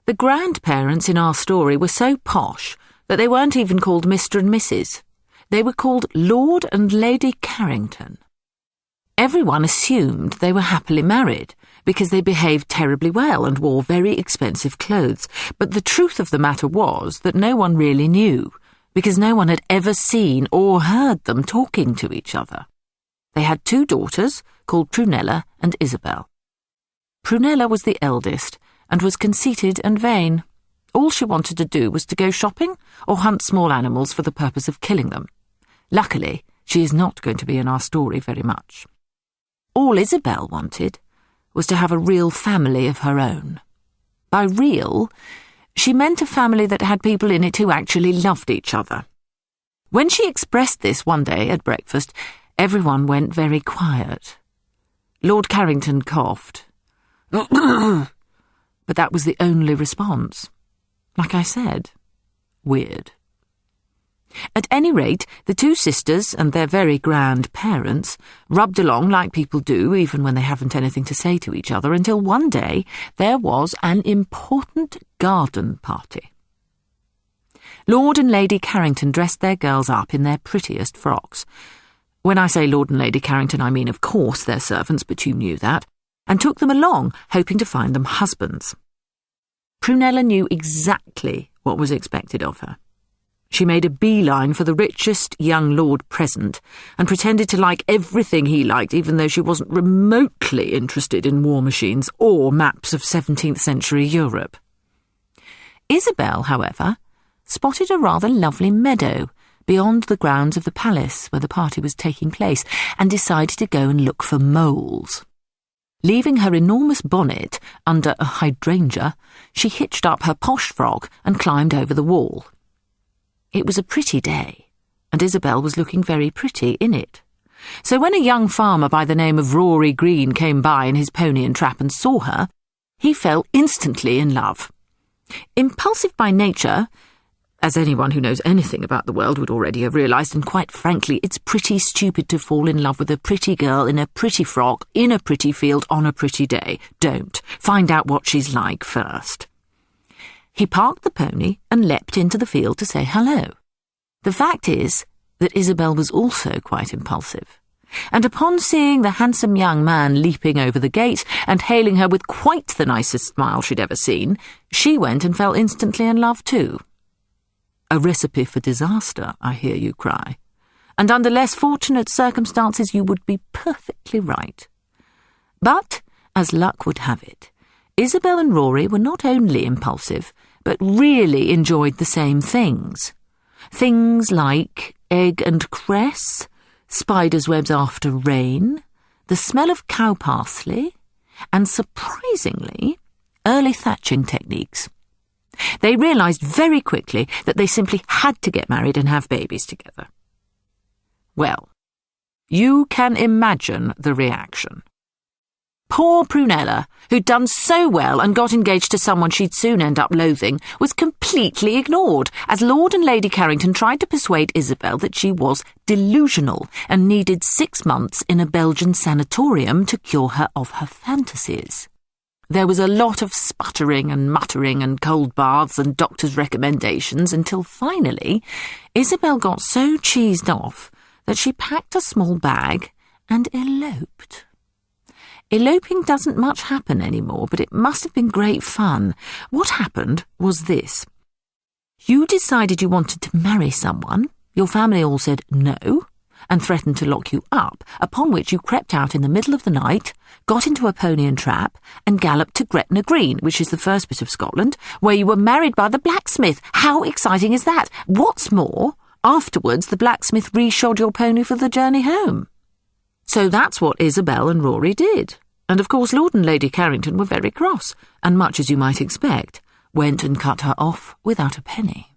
The grandparents in our story were so posh that they weren't even called Mr. and Mrs. They were called Lord and Lady Carrington. Everyone assumed they were happily married because they behaved terribly well and wore very expensive clothes, but the truth of the matter was that no one really knew, because no one had ever seen or heard them talking to each other. They had 2 daughters called Prunella and Isabel. Prunella was the eldest and was conceited and vain. All she wanted to do was to go shopping or hunt small animals for the purpose of killing them. Luckily, she is not going to be in our story very much. All Isabel wanted was to have a real family of her own. By real, she meant a family that had people in it who actually loved each other. When she expressed this one day at breakfast, everyone went very quiet. Lord Carrington coughed. But that was the only response. Like I said, weird. At any rate, the 2 sisters and their very grand parents rubbed along like people do, even when they haven't anything to say to each other, until one day there was an important garden party. Lord and Lady Carrington dressed their girls up in their prettiest frocks. When I say Lord and Lady Carrington, I mean, of course, their servants, but you knew that, and took them along, hoping to find them husbands. Prunella knew exactly what was expected of her. She made a beeline for the richest young lord present and pretended to like everything he liked, even though she wasn't remotely interested in war machines or maps of 17th century Europe. Isabel, however, spotted a rather lovely meadow beyond the grounds of the palace where the party was taking place and decided to go and look for moles. Leaving her enormous bonnet under a hydrangea, she hitched up her posh frock and climbed over the wall. It was a pretty day, and Isabel was looking very pretty in it. So when a young farmer by the name of Rory Green came by in his pony and trap and saw her, he fell instantly in love. Impulsive by nature, as anyone who knows anything about the world would already have realised, and quite frankly, it's pretty stupid to fall in love with a pretty girl in a pretty frock, in a pretty field, on a pretty day. Don't. Find out what she's like first. He parked the pony and leapt into the field to say hello. The fact is that Isabel was also quite impulsive, and upon seeing the handsome young man leaping over the gate and hailing her with quite the nicest smile she'd ever seen, she went and fell instantly in love too. A recipe for disaster, I hear you cry, and under less fortunate circumstances you would be perfectly right. But, as luck would have it, Isabel and Rory were not only impulsive, but really enjoyed the same things. Things like egg and cress, spider's webs after rain, the smell of cow parsley, and, surprisingly, early thatching techniques. They realised very quickly that they simply had to get married and have babies together. Well, you can imagine the reaction. Poor Prunella, who'd done so well and got engaged to someone she'd soon end up loathing, was completely ignored as Lord and Lady Carrington tried to persuade Isabel that she was delusional and needed 6 months in a Belgian sanatorium to cure her of her fantasies. There was a lot of sputtering and muttering and cold baths and doctor's recommendations until finally Isabel got so cheesed off that she packed a small bag and eloped. Eloping doesn't much happen anymore, but it must have been great fun. What happened was this. You decided you wanted to marry someone, your family all said no, and threatened to lock you up, upon which you crept out in the middle of the night, got into a pony and trap, and galloped to Gretna Green, which is the first bit of Scotland, where you were married by the blacksmith. How exciting is that? What's more, afterwards the blacksmith reshod your pony for the journey home. So that's what Isabel and Rory did. And of course Lord and Lady Carrington were very cross, and much as you might expect, went and cut her off without a penny.